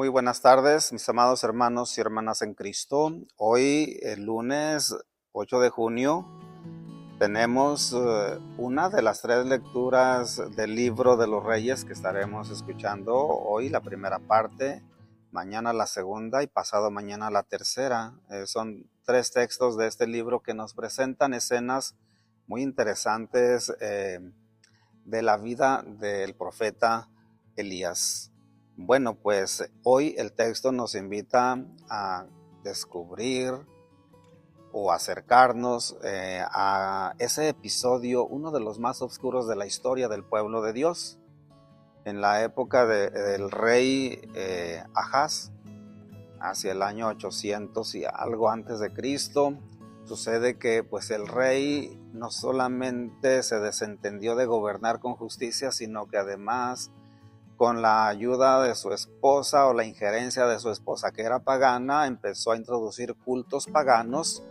Muy buenas tardes, mis amados hermanos y hermanas en Cristo. Hoy, el lunes 8 de junio, tenemos una de las tres lecturas del libro de los Reyes que estaremos escuchando hoy, la primera parte, mañana la segunda y pasado mañana la tercera. Son tres textos de este libro que nos presentan escenas muy interesantes de la vida del profeta Elías. Bueno, pues hoy el texto nos invita a descubrir o acercarnos a ese episodio, uno de los más oscuros de la historia del pueblo de Dios. En la época del rey Ahaz, hacia el año 800 y algo antes de Cristo, sucede que pues el rey no solamente se desentendió de gobernar con justicia, sino que además, con la ayuda de su esposa o la injerencia de su esposa, que era pagana, empezó a introducir cultos paganos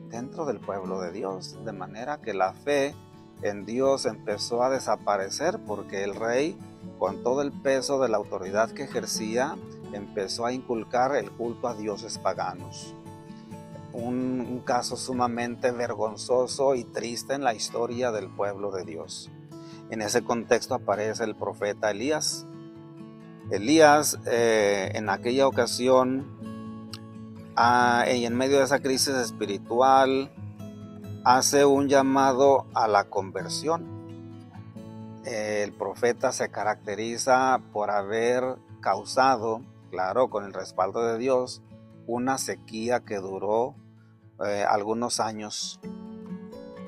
dentro del pueblo de Dios, de manera que la fe en Dios empezó a desaparecer, porque el rey, con todo el peso de la autoridad que ejercía, empezó a inculcar el culto a dioses paganos. Un caso sumamente vergonzoso y triste en la historia del pueblo de Dios. En ese contexto aparece el profeta Elías. Elías, en aquella ocasión, y en medio de esa crisis espiritual, hace un llamado a la conversión. El profeta se caracteriza por haber causado, claro, con el respaldo de Dios, una sequía que duró algunos años.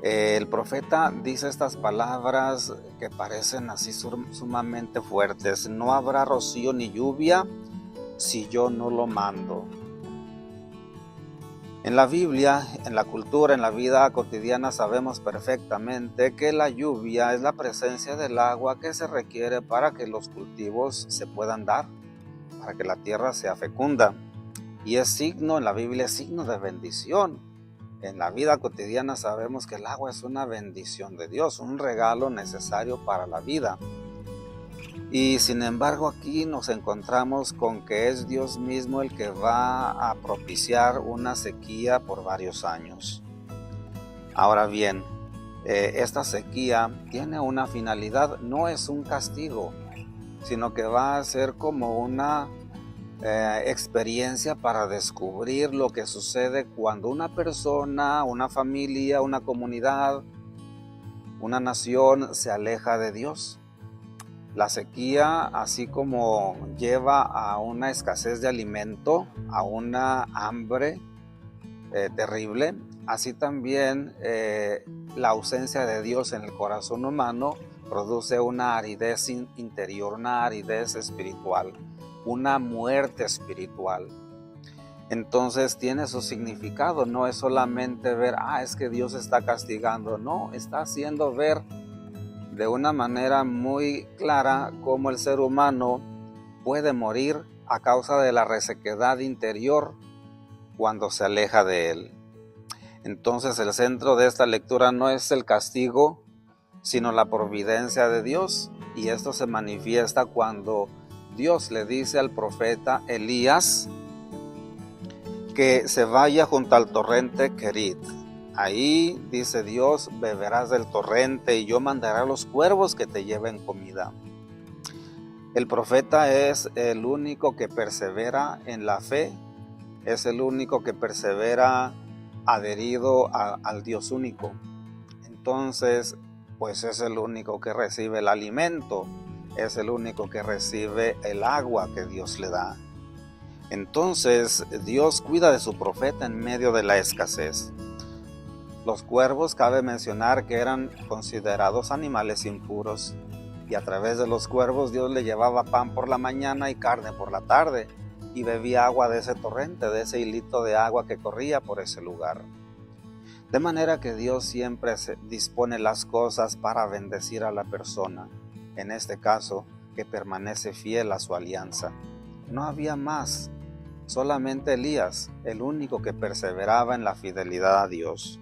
El profeta dice estas palabras que parecen así sumamente fuertes: no habrá rocío ni lluvia si yo no lo mando. En la Biblia, en la cultura, en la vida cotidiana, sabemos perfectamente que la lluvia es la presencia del agua que se requiere para que los cultivos se puedan dar, para que la tierra sea fecunda. Y es signo, en la Biblia es signo de bendición. En la vida cotidiana sabemos que el agua es una bendición de Dios, un regalo necesario para la vida. Y sin embargo, aquí nos encontramos con que es Dios mismo el que va a propiciar una sequía por varios años. Ahora bien, esta sequía tiene una finalidad, no es un castigo, sino que va a ser como una experiencia para descubrir lo que sucede cuando una persona, una familia, una comunidad, una nación se aleja de Dios. La sequía, así como lleva a una escasez de alimento, a una hambre terrible, así también la ausencia de Dios en el corazón humano produce una aridez interior, una aridez espiritual, una muerte espiritual. Entonces tiene su significado, no es solamente ver, es que Dios está castigando, no, está haciendo ver de una manera muy clara cómo el ser humano puede morir a causa de la resequedad interior cuando se aleja de Él. Entonces el centro de esta lectura no es el castigo, sino la providencia de Dios, y esto se manifiesta cuando Dios le dice al profeta Elías que se vaya junto al torrente Querit. Ahí, dice Dios, beberás del torrente y yo mandaré a los cuervos que te lleven comida. El profeta es el único que persevera en la fe, es el único que persevera adherido al Dios único. Entonces, pues es el único que recibe el alimento, es el único que recibe el agua que Dios le da. Entonces, Dios cuida de su profeta en medio de la escasez. Los cuervos, cabe mencionar que eran considerados animales impuros, y a través de los cuervos Dios le llevaba pan por la mañana y carne por la tarde, y bebía agua de ese torrente, de ese hilito de agua que corría por ese lugar. De manera que Dios siempre dispone las cosas para bendecir a la persona, en este caso, que permanece fiel a su alianza. No había más, solamente Elías, el único que perseveraba en la fidelidad a Dios.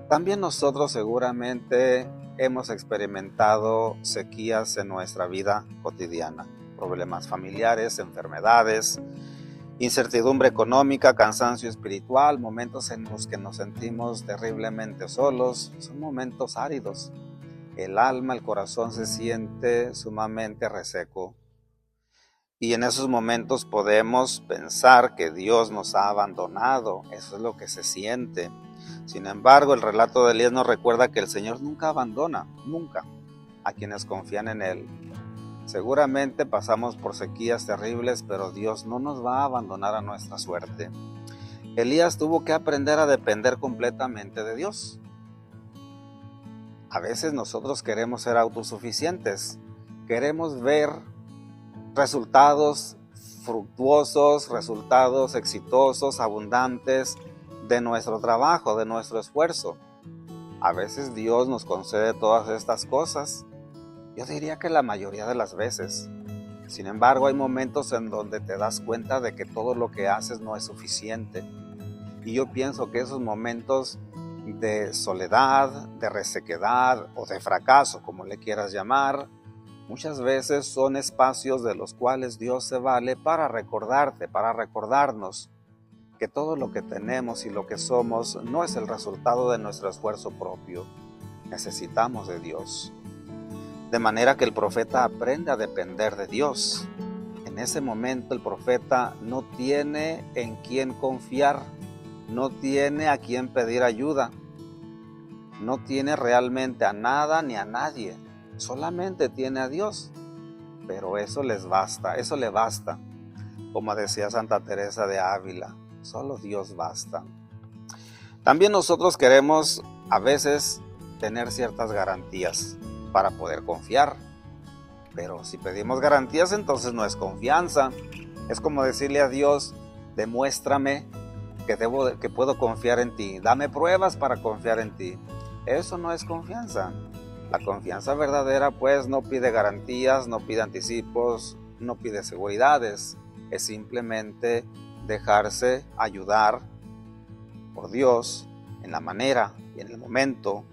También nosotros seguramente hemos experimentado sequías en nuestra vida cotidiana. problemas familiares, enfermedades, incertidumbre económica, cansancio espiritual, momentos en los que nos sentimos terriblemente solos. Son momentos áridos. El alma, el corazón se siente sumamente reseco. Y en esos momentos podemos pensar que Dios nos ha abandonado. Eso es lo que se siente. Sin embargo, el relato de Elías nos recuerda que el Señor nunca abandona, nunca, a quienes confían en Él. Seguramente pasamos por sequías terribles, pero Dios no nos va a abandonar a nuestra suerte. Elías tuvo que aprender a depender completamente de Dios. A veces nosotros queremos ser autosuficientes, queremos ver resultados fructuosos, resultados exitosos, abundantes de nuestro trabajo, de nuestro esfuerzo. A veces Dios nos concede todas estas cosas. Yo diría que la mayoría de las veces. Sin embargo, hay momentos en donde te das cuenta de que todo lo que haces no es suficiente. Y yo pienso que esos momentos de soledad, de resequedad o de fracaso, como le quieras llamar, muchas veces son espacios de los cuales Dios se vale para recordarte, para recordarnos que todo lo que tenemos y lo que somos no es el resultado de nuestro esfuerzo propio. Necesitamos de Dios. De manera que el profeta aprende a depender de Dios. En ese momento el profeta no tiene en quién confiar, no tiene a quién pedir ayuda, no tiene realmente a nada ni a nadie, solamente tiene a Dios. Pero eso les basta, eso le basta. Como decía Santa Teresa de Ávila, solo Dios basta. También nosotros queremos a veces tener ciertas garantías para poder confiar. Pero si pedimos garantías, entonces no es confianza. Es como decirle a Dios, demuéstrame que puedo confiar en ti. Dame pruebas para confiar en ti. Eso no es confianza. La confianza verdadera, pues, no pide garantías, no pide anticipos, no pide seguridades. Es simplemente dejarse ayudar por Dios en la manera y en el momento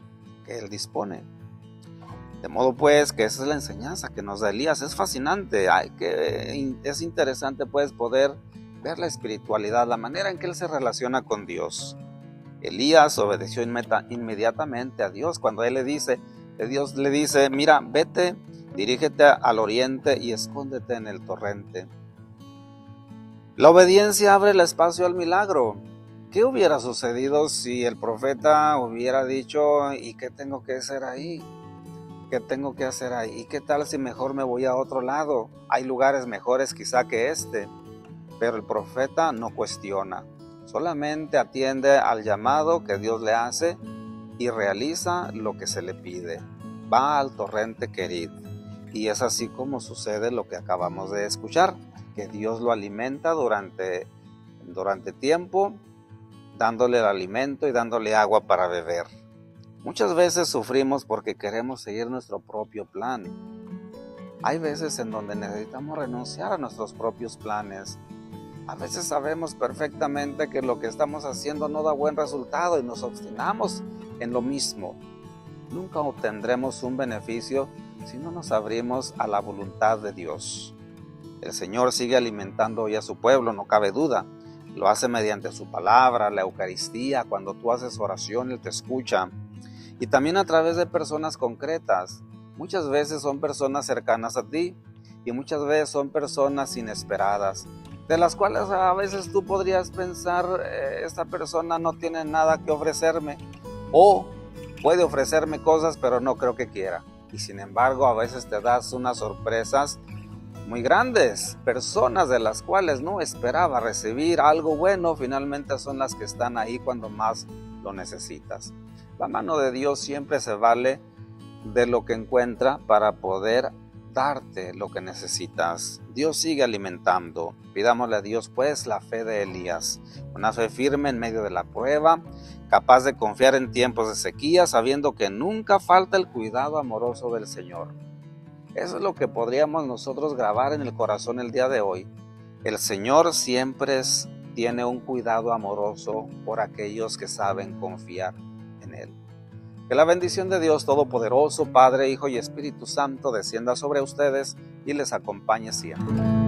que Él dispone. De modo pues que esa es la enseñanza que nos da Elías. Es fascinante, es interesante pues poder ver la espiritualidad, la manera en que él se relaciona con Dios. Elías obedeció inmediatamente a Dios cuando Dios le dice, mira, vete, dirígete al oriente y escóndete en el torrente. La obediencia abre el espacio al milagro. ¿Qué hubiera sucedido si el profeta hubiera dicho, ¿y qué tengo que hacer ahí? ¿Qué tengo que hacer ahí? ¿Y qué tal si mejor me voy a otro lado? Hay lugares mejores quizá que este. Pero el profeta no cuestiona, solamente atiende al llamado que Dios le hace y realiza lo que se le pide. Va al torrente Querit. Y es así como sucede lo que acabamos de escuchar, que Dios lo alimenta durante tiempo, dándole el alimento y dándole agua para beber. Muchas veces sufrimos porque queremos seguir nuestro propio plan. Hay veces en donde necesitamos renunciar a nuestros propios planes. A veces sabemos perfectamente que lo que estamos haciendo no da buen resultado y nos obstinamos en lo mismo. Nunca obtendremos un beneficio si no nos abrimos a la voluntad de Dios. El Señor sigue alimentando hoy a su pueblo, no cabe duda. Lo hace mediante su palabra, la Eucaristía. Cuando tú haces oración, Él te escucha. Y también a través de personas concretas. Muchas veces son personas cercanas a ti y muchas veces son personas inesperadas, de las cuales a veces tú podrías pensar, esta persona no tiene nada que ofrecerme, o puede ofrecerme cosas, pero no creo que quiera. Y sin embargo, a veces te das unas sorpresas muy grandes. Personas de las cuales no esperaba recibir algo bueno, finalmente son las que están ahí cuando más lo necesitas. La mano de Dios siempre se vale de lo que encuentra para poder darte lo que necesitas. Dios sigue alimentando. Pidámosle a Dios pues la fe de Elías, una fe firme en medio de la prueba, capaz de confiar en tiempos de sequía, sabiendo que nunca falta el cuidado amoroso del Señor. Eso es lo que podríamos nosotros grabar en el corazón el día de hoy. El Señor siempre tiene un cuidado amoroso por aquellos que saben confiar en Él. Que la bendición de Dios Todopoderoso, Padre, Hijo y Espíritu Santo descienda sobre ustedes y les acompañe siempre.